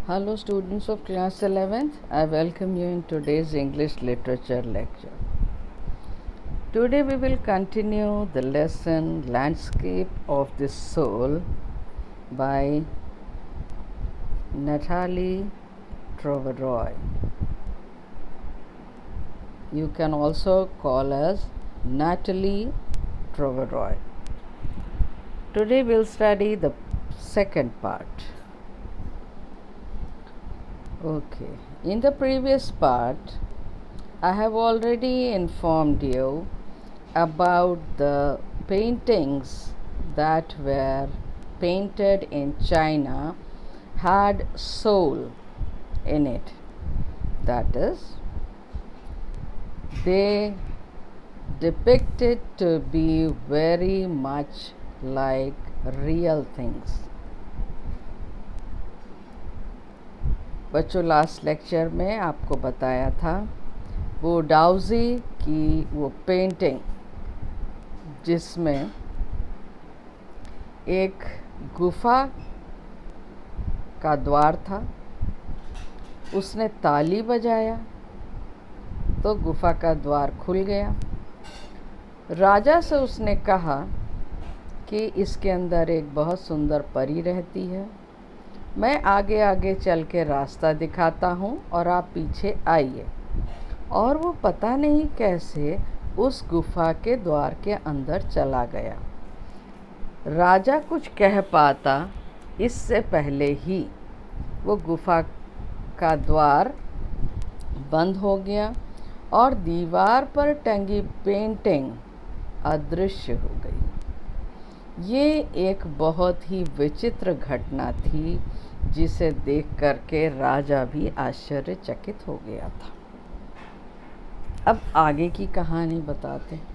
Hello students of class 11th, I welcome you in today's English literature lecture. Today we will continue the lesson Landscape of the Soul by Natalie Troveroy. You can also call us Natalie Troveroy. Today we'll study the second part. Okay, in the previous part, I have already informed you about the paintings that were painted in China had soul in it. That is, they depicted to be very much like real things. बच्चों, last lecture में आपको बताया था वो डाउजी की वो painting जिसमें एक गुफा का द्वार था, उसने ताली बजाया तो गुफा का द्वार खुल गया। राजा से उसने कहा कि इसके अंदर एक बहुत सुंदर परी रहती है, मैं आगे आगे चल के रास्ता दिखाता हूँ और आप पीछे आइए। और वो पता नहीं कैसे उस गुफा के द्वार के अंदर चला गया। राजा कुछ कह पाता इससे पहले ही वो गुफा का द्वार बंद हो गया और दीवार पर टंगी पेंटिंग अदृश्य हो गई। ये एक बहुत ही विचित्र घटना थी जिसे देख करके राजा भी आश्चर्यचकित हो गया था। अब आगे की कहानी बताते हैं।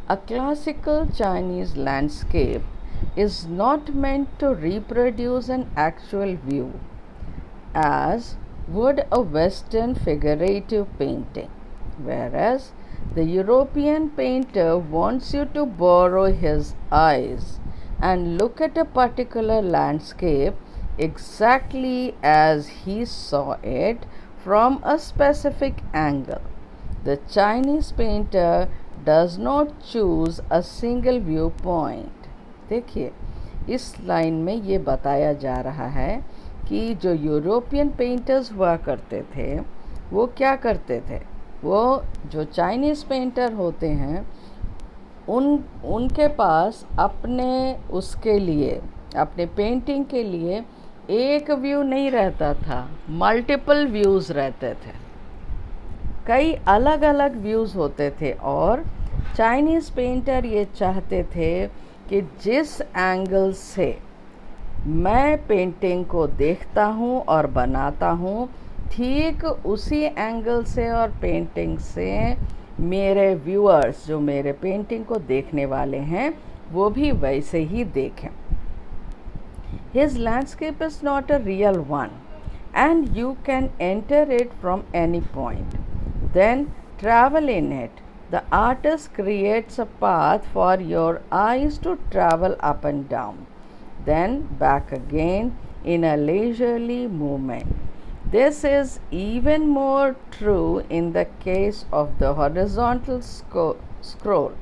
A classical Chinese landscape is not meant to reproduce an actual view as would a Western figurative painting, whereas the European painter wants you to borrow his eyes and look at a particular landscape exactly as he saw it from a specific angle. The Chinese painter does not choose a single viewpoint. देखिए, इस line में ये बताया जा रहा है कि जो यूरोपियन पेंटर्स हुआ करते थे वो क्या करते थे, वो जो चाइनीज़ पेंटर होते हैं उनके पास अपने उसके लिए अपने पेंटिंग के लिए एक व्यू नहीं रहता था, मल्टीपल व्यूज़ रहते थे, कई अलग अलग व्यूज़ होते थे। और चाइनीज़ पेंटर ये चाहते थे कि जिस एंगल से मैं पेंटिंग को देखता हूँ और बनाता हूँ, ठीक उसी एंगल से और पेंटिंग से मेरे व्यूअर्स जो मेरे पेंटिंग को देखने वाले हैं वो भी वैसे ही देखें। His landscape is not a real one and you can enter it from any point. Then travel in it. The artist creates a path for your eyes to travel up and down, then back again in a leisurely movement. This is even more true in the case of the horizontal scroll,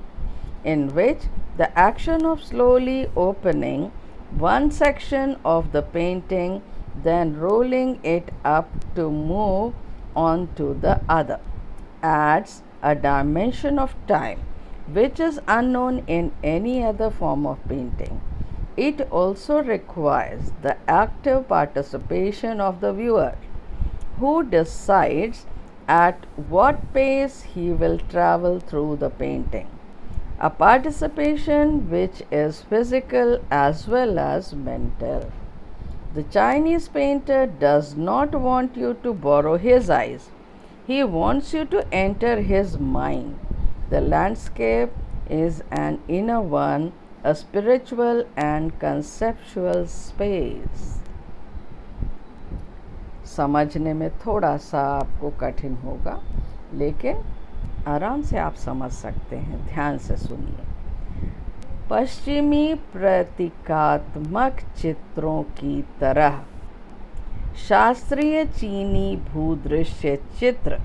in which the action of slowly opening one section of the painting, then rolling it up to move on to the other, adds a dimension of time which is unknown in any other form of painting. It also requires the active participation of the viewer, who decides at what pace he will travel through the painting, a participation which is physical as well as mental. The Chinese painter does not want you to borrow his eyes. He wants you to enter his mind. The landscape is an inner one, a spiritual and conceptual space. समझने में थोड़ा सा आपको कठिन होगा, लेकिन आराम से आप समझ सकते हैं। ध्यान से सुनिए। पश्चिमी प्रतीकात्मक चित्रों की तरह शास्त्रीय चीनी भूदृश्य चित्र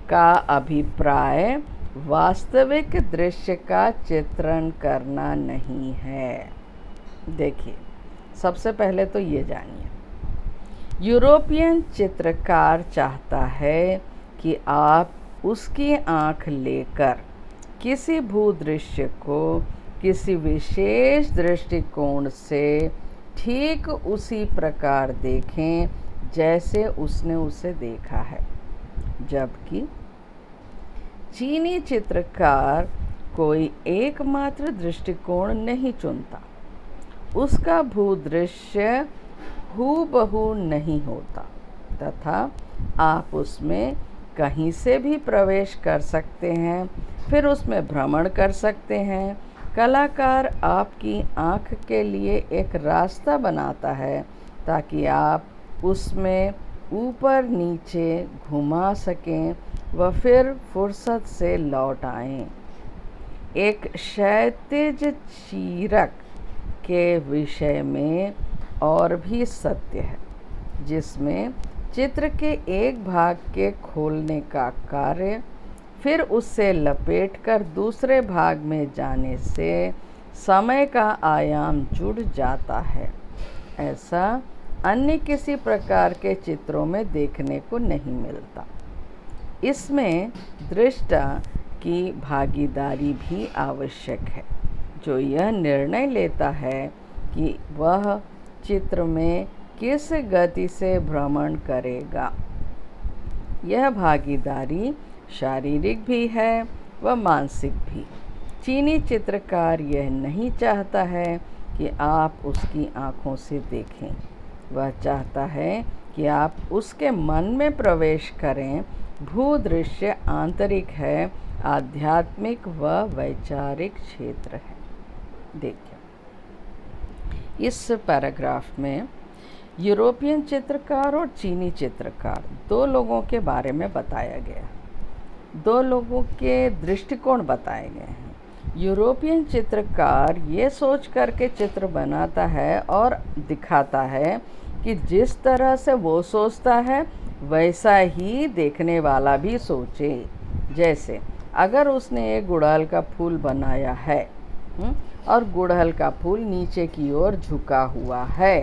का अभिप्राय वास्तविक दृश्य का चित्रण करना नहीं है। देखिए, सबसे पहले तो ये जानिए, यूरोपियन चित्रकार चाहता है कि आप उसकी आँख लेकर किसी भूदृश्य को किसी विशेष दृष्टिकोण से ठीक उसी प्रकार देखें जैसे उसने उसे देखा है, जबकि चीनी चित्रकार कोई एकमात्र दृष्टिकोण नहीं चुनता। उसका भूदृश्य हूबहू नहीं होता तथा आप उसमें कहीं से भी प्रवेश कर सकते हैं, फिर उसमें भ्रमण कर सकते हैं। कलाकार आपकी आँख के लिए एक रास्ता बनाता है ताकि आप उसमें ऊपर नीचे घुमा सकें व फिर फुर्सत से लौट आएं। एक क्षैतिज चीरक के विषय में और भी सत्य है, जिसमें चित्र के एक भाग के खोलने का कार्य फिर उससे लपेटकर दूसरे भाग में जाने से समय का आयाम जुड़ जाता है। ऐसा अन्य किसी प्रकार के चित्रों में देखने को नहीं मिलता। इसमें दृष्टा की भागीदारी भी आवश्यक है, जो यह निर्णय लेता है कि वह चित्र में किस गति से भ्रमण करेगा। यह भागीदारी शारीरिक भी है व मानसिक भी। चीनी चित्रकार यह नहीं चाहता है कि आप उसकी आँखों से देखें, वह चाहता है कि आप उसके मन में प्रवेश करें। भूदृश्य आंतरिक है, आध्यात्मिक व वैचारिक क्षेत्र है। देखिए, इस पैराग्राफ में यूरोपियन चित्रकार और चीनी चित्रकार दो लोगों के बारे में बताया गया, दो लोगों के दृष्टिकोण बताए गए हैं। यूरोपियन चित्रकार ये सोच करके चित्र बनाता है और दिखाता है कि जिस तरह से वो सोचता है वैसा ही देखने वाला भी सोचे। जैसे अगर उसने एक गुड़हल का फूल बनाया है और गुड़हल का फूल नीचे की ओर झुका हुआ है,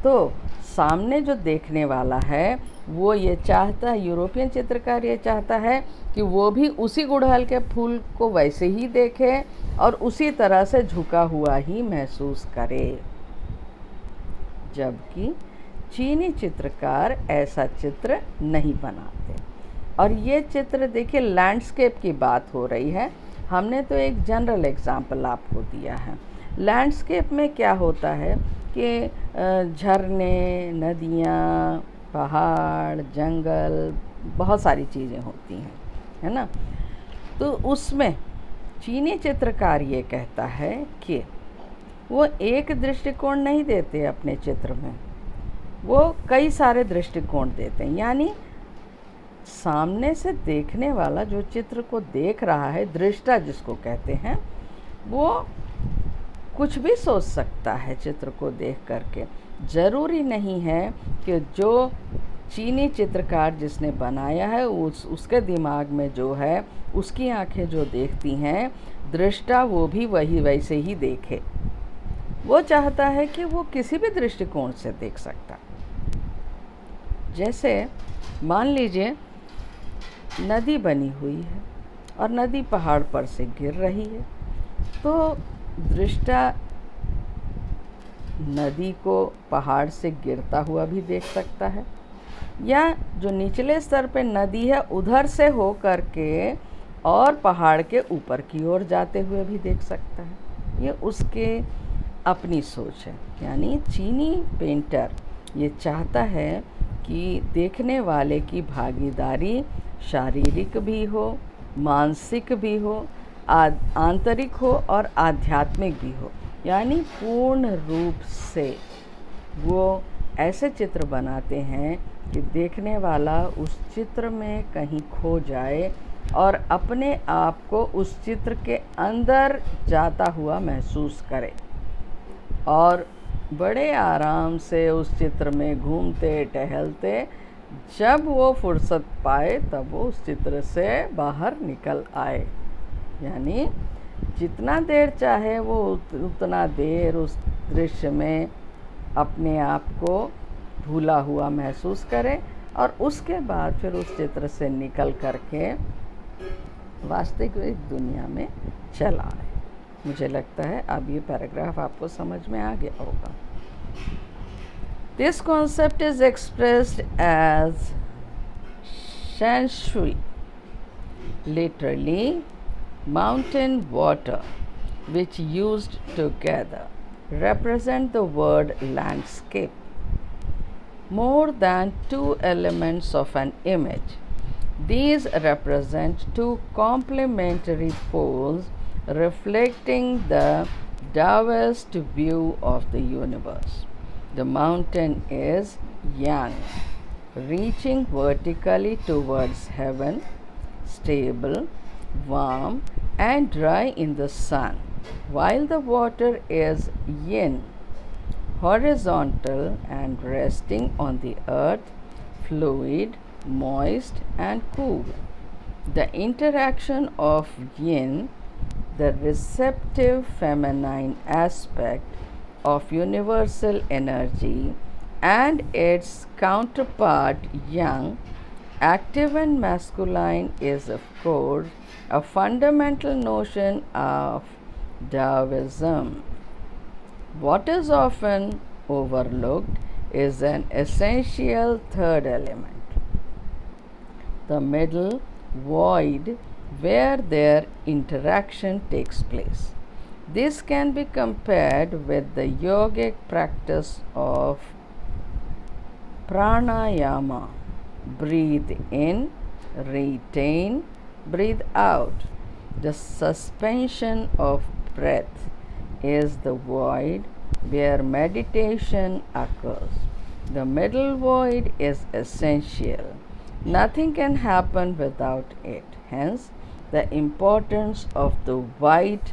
तो सामने जो देखने वाला है वो ये चाहता है, यूरोपियन चित्रकार ये चाहता है कि वो भी उसी गुड़हल के फूल को वैसे ही देखे और उसी तरह से झुका हुआ ही महसूस करे। जबकि चीनी चित्रकार ऐसा चित्र नहीं बनाते। और ये चित्र देखिए, लैंडस्केप की बात हो रही है, हमने तो एक जनरल एग्जाम्पल आपको दिया है। लैंडस्केप में क्या होता है कि झरने, नदियाँ, पहाड़, जंगल, बहुत सारी चीज़ें होती हैं, है ना। तो उसमें चीनी चित्रकार ये कहता है कि वो एक दृष्टिकोण नहीं देते अपने चित्र में, वो कई सारे दृष्टिकोण देते हैं। यानी सामने से देखने वाला जो चित्र को देख रहा है, दृष्टा जिसको कहते हैं, वो कुछ भी सोच सकता है चित्र को देख करके। ज़रूरी नहीं है कि जो चीनी चित्रकार जिसने बनाया है उसके दिमाग में जो है, उसकी आंखें जो देखती हैं, दृष्टा वो भी वही वैसे ही देखे। वो चाहता है कि वो किसी भी दृष्टिकोण से देख सकता। जैसे मान लीजिए नदी बनी हुई है और नदी पहाड़ पर से गिर रही है, तो दृष्टा नदी को पहाड़ से गिरता हुआ भी देख सकता है, या जो निचले स्तर पे नदी है उधर से हो करके और पहाड़ के ऊपर की ओर जाते हुए भी देख सकता है। ये उसके अपनी सोच है। यानी चीनी पेंटर ये चाहता है कि देखने वाले की भागीदारी शारीरिक भी हो, मानसिक भी हो, आंतरिक हो और आध्यात्मिक भी हो। यानी पूर्ण रूप से वो ऐसे चित्र बनाते हैं कि देखने वाला उस चित्र में कहीं खो जाए और अपने आप को उस चित्र के अंदर जाता हुआ महसूस करे। और बड़े आराम से उस चित्र में घूमते टहलते, जब वो फुर्सत पाए तब वो उस चित्र से बाहर निकल आए। यानी जितना देर चाहे वो उतना देर उस दृश्य में अपने आप को भूला हुआ महसूस करे और उसके बाद फिर उस चित्र से निकल करके वास्तविक दुनिया में चला आए। मुझे लगता है अब ये पैराग्राफ आपको समझ में आ गया होगा। This concept is expressed as shan shui, literally mountain water, which used together represent the word landscape. More than two elements of an image, these represent two complementary poles reflecting the Taoist view of the universe. The mountain is yang, reaching vertically towards heaven, stable, warm, and dry in the sun, while the water is yin, horizontal and resting on the earth, fluid, moist, and cool. The interaction of yin, the receptive feminine aspect of universal energy, and its counterpart yang, active and masculine, is of course a fundamental notion of Taoism. What is often overlooked is an essential third element, the middle void, where their interaction takes place. This can be compared with the yogic practice of pranayama. Breathe in, retain, breathe out. The suspension of breath is the void where meditation occurs. The middle void is essential. Nothing can happen without it. Hence, the importance of the white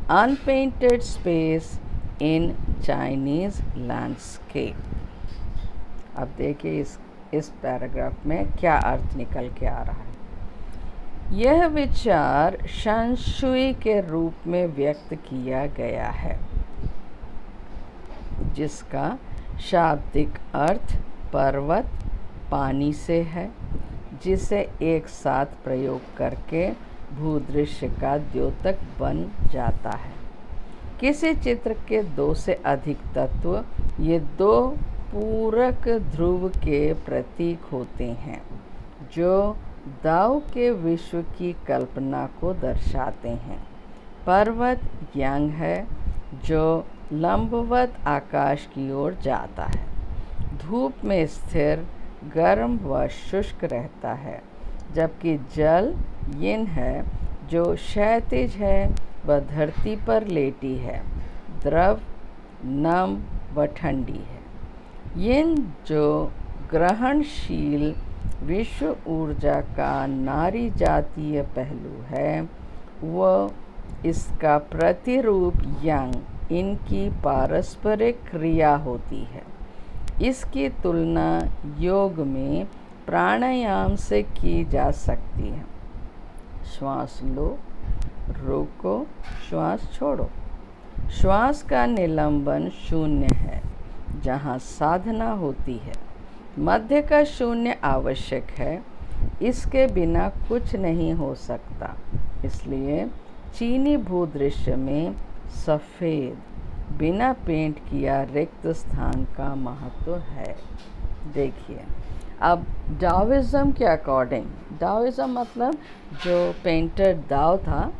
unpainted space in Chinese landscape. अब देखिए इस paragraph में क्या अर्थ निकल के आ रहा है। यह विचार शन शुई के रूप में व्यक्त किया गया है, जिसका शाब्दिक अर्थ पर्वत पानी से है, जिसे एक साथ प्रयोग करके भूदृश्य का द्योतक बन जाता है। किसी चित्र के दो से अधिक तत्व ये दो पूरक ध्रुव के प्रतीक होते हैं, जो दाओ के विश्व की कल्पना को दर्शाते हैं। पर्वत यांग है, जो लंबवत आकाश की ओर जाता है, धूप में स्थिर, गर्म व शुष्क रहता है, जबकि जल यिन है, जो क्षैतिज है व धरती पर लेटी है, द्रव, नम व ठंडी है। यिन, जो ग्रहणशील विश्व ऊर्जा का नारी जातीय पहलू है, वह इसका प्रतिरूप यांग इनकी पारस्परिक क्रिया होती है। इसकी तुलना योग में प्राणायाम से की जा सकती है। श्वास लो, रोको, श्वास छोड़ो। श्वास का निलंबन शून्य है, जहाँ साधना होती है। मध्य का शून्य आवश्यक है, इसके बिना कुछ नहीं हो सकता। इसलिए चीनी भूदृश्य में सफ़ेद, बिना पेंट किया रिक्त स्थान का महत्व है। देखिए, अब डाओइज़्म के अकॉर्डिंग, डाओइज़्म मतलब जो पेंटर दाओ था,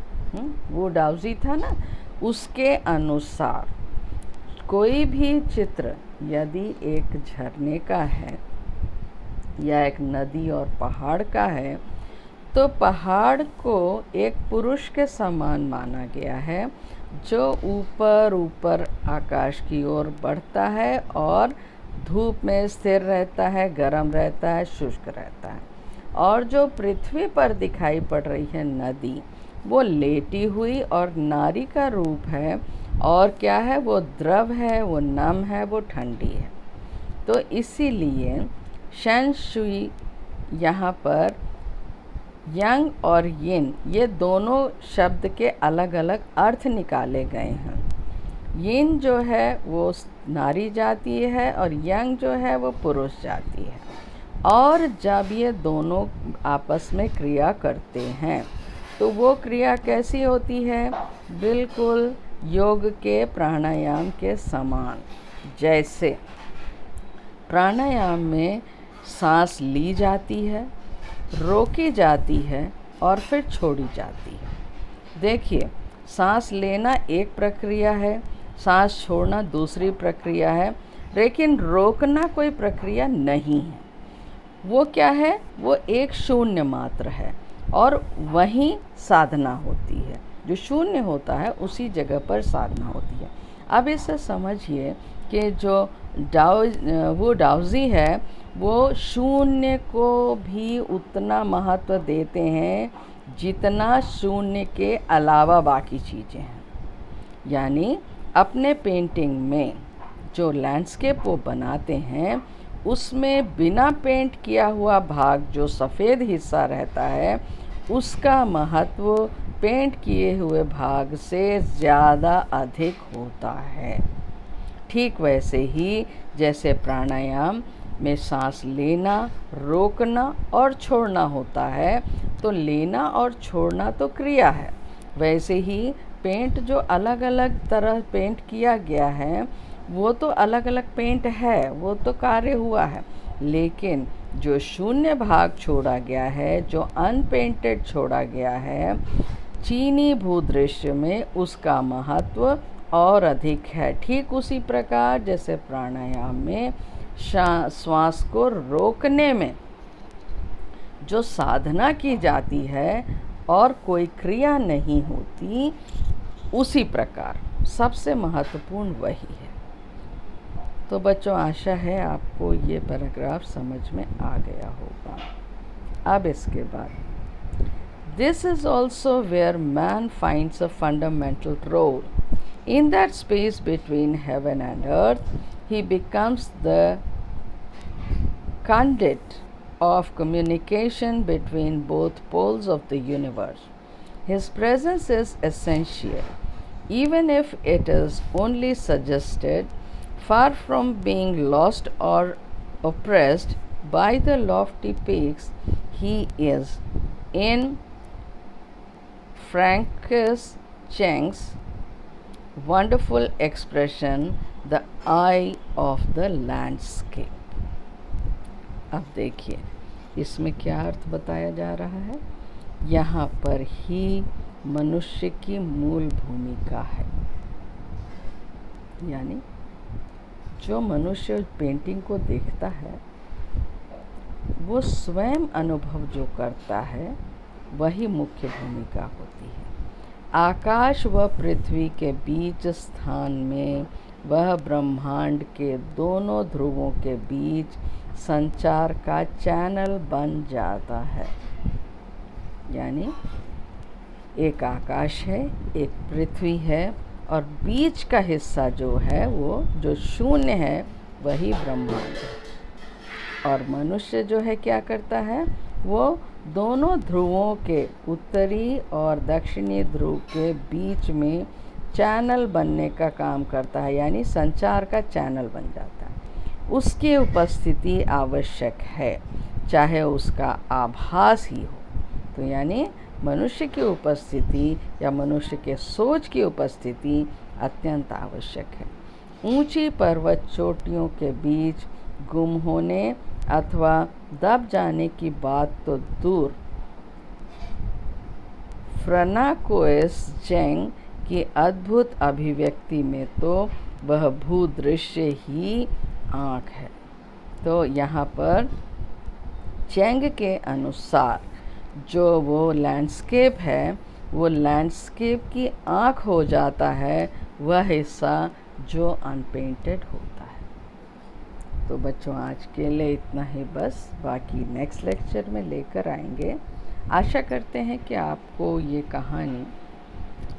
वो डाओजी था ना, उसके अनुसार कोई भी चित्र यदि एक झरने का है या एक नदी और पहाड़ का है, तो पहाड़ को एक पुरुष के समान माना गया है, जो ऊपर ऊपर आकाश की ओर बढ़ता है और धूप में स्थिर रहता है, गर्म रहता है, शुष्क रहता है। और जो पृथ्वी पर दिखाई पड़ रही है नदी, वो लेटी हुई और नारी का रूप है, और क्या है, वो द्रव है, वो नम है, वो ठंडी है। तो इसीलिए शन शुई यहाँ पर यंग और यिन ये दोनों शब्द के अलग अलग अर्थ निकाले गए हैं। यिन जो है वो नारी जाति है और यंग जो है वो पुरुष जाति है। और जब ये दोनों आपस में क्रिया करते हैं तो वो क्रिया कैसी होती है, बिल्कुल योग के प्राणायाम के समान। जैसे प्राणायाम में सांस ली जाती है, रोकी जाती है और फिर छोड़ी जाती है। देखिए, सांस लेना एक प्रक्रिया है, सांस छोड़ना दूसरी प्रक्रिया है, लेकिन रोकना कोई प्रक्रिया नहीं है। वो क्या है, वो एक शून्य मात्र है और वहीं साधना होती है। जो शून्य होता है उसी जगह पर साधना होती है। अब इसे समझिए कि जो डाओजी है वो शून्य को भी उतना महत्व देते हैं जितना शून्य के अलावा बाकी चीज़ें हैं। यानी अपने पेंटिंग में जो लैंडस्केप वो बनाते हैं उसमें बिना पेंट किया हुआ भाग जो सफ़ेद हिस्सा रहता है उसका महत्व पेंट किए हुए भाग से ज़्यादा अधिक होता है। ठीक वैसे ही जैसे प्राणायाम में सांस लेना, रोकना और छोड़ना होता है, तो लेना और छोड़ना तो क्रिया है, वैसे ही पेंट जो अलग अलग तरह पेंट किया गया है वो तो अलग अलग पेंट है, वो तो कार्य हुआ है। लेकिन जो शून्य भाग छोड़ा गया है, जो अनपेंटेड छोड़ा गया है, चीनी भूदृश्य में उसका महत्व और अधिक है। ठीक उसी प्रकार जैसे प्राणायाम में श्वास को रोकने में जो साधना की जाती है और कोई क्रिया नहीं होती, उसी प्रकार सबसे महत्वपूर्ण वही है। तो बच्चों, आशा है आपको ये पैराग्राफ समझ में आ गया होगा। अब इसके बाद This is also where man finds a fundamental role. In that space between heaven and earth, he becomes the conduit of communication between both poles of the universe. His presence is essential, even if it is only suggested, far from being lost or oppressed by the lofty peaks he is. In Francis Cheng's wonderful expression, the eye of the landscape. अब देखिए इसमें क्या अर्थ बताया जा रहा है। यहाँ पर ही मनुष्य की मूल भूमिका है। यानी जो मनुष्य पेंटिंग को देखता है वो स्वयं अनुभव जो करता है वही मुख्य भूमिका होती है। आकाश व पृथ्वी के बीच स्थान में वह ब्रह्मांड के दोनों ध्रुवों के बीच संचार का चैनल बन जाता है। यानी एक आकाश है, एक पृथ्वी है और बीच का हिस्सा जो है वो जो शून्य है वही ब्रह्मांड है। और मनुष्य जो है क्या करता है, वो दोनों ध्रुवों के उत्तरी और दक्षिणी ध्रुव के बीच में चैनल बनने का काम करता है। यानी संचार का चैनल बन जाता है। उसकी उपस्थिति आवश्यक है, चाहे उसका आभास ही हो। तो यानी मनुष्य की उपस्थिति या मनुष्य के सोच की उपस्थिति अत्यंत आवश्यक है। ऊंची पर्वत चोटियों के बीच गुम होने अथवा दब जाने की बात तो दूर, फ्रांकोइस चेंग की अद्भुत अभिव्यक्ति में तो वह भूदृश्य ही आँख है। तो यहाँ पर चेंग के अनुसार जो वो लैंडस्केप है वो लैंडस्केप की आँख हो जाता है, वह हिस्सा जो अनपेंटेड होता है। तो बच्चों, आज के लिए इतना ही बस, बाकी नेक्स्ट लेक्चर में लेकर आएंगे। आशा करते हैं कि आपको ये कहानी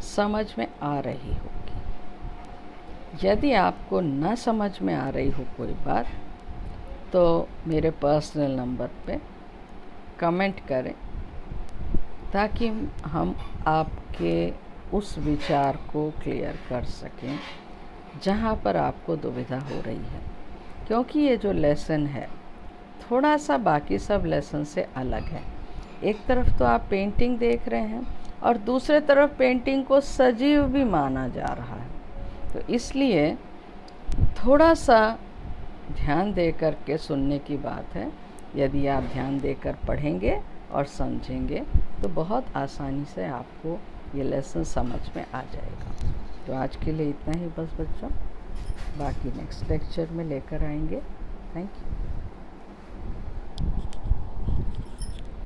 समझ में आ रही होगी। यदि आपको न समझ में आ रही हो कोई बात तो मेरे पर्सनल नंबर पे कमेंट करें ताकि हम आपके उस विचार को क्लियर कर सकें जहाँ पर आपको दुविधा हो रही है। क्योंकि ये जो लेसन है थोड़ा सा बाकी सब लेसन से अलग है। एक तरफ तो आप पेंटिंग देख रहे हैं और दूसरे तरफ पेंटिंग को सजीव भी माना जा रहा है, तो इसलिए थोड़ा सा ध्यान दे कर के सुनने की बात है। यदि आप ध्यान देकर पढ़ेंगे और समझेंगे तो बहुत आसानी से आपको ये लेसन समझ में आ जाएगा। तो आज के लिए इतना ही बस बच्चों, बाकी नेक्स्ट लेक्चर में लेकर आएंगे। Thank you.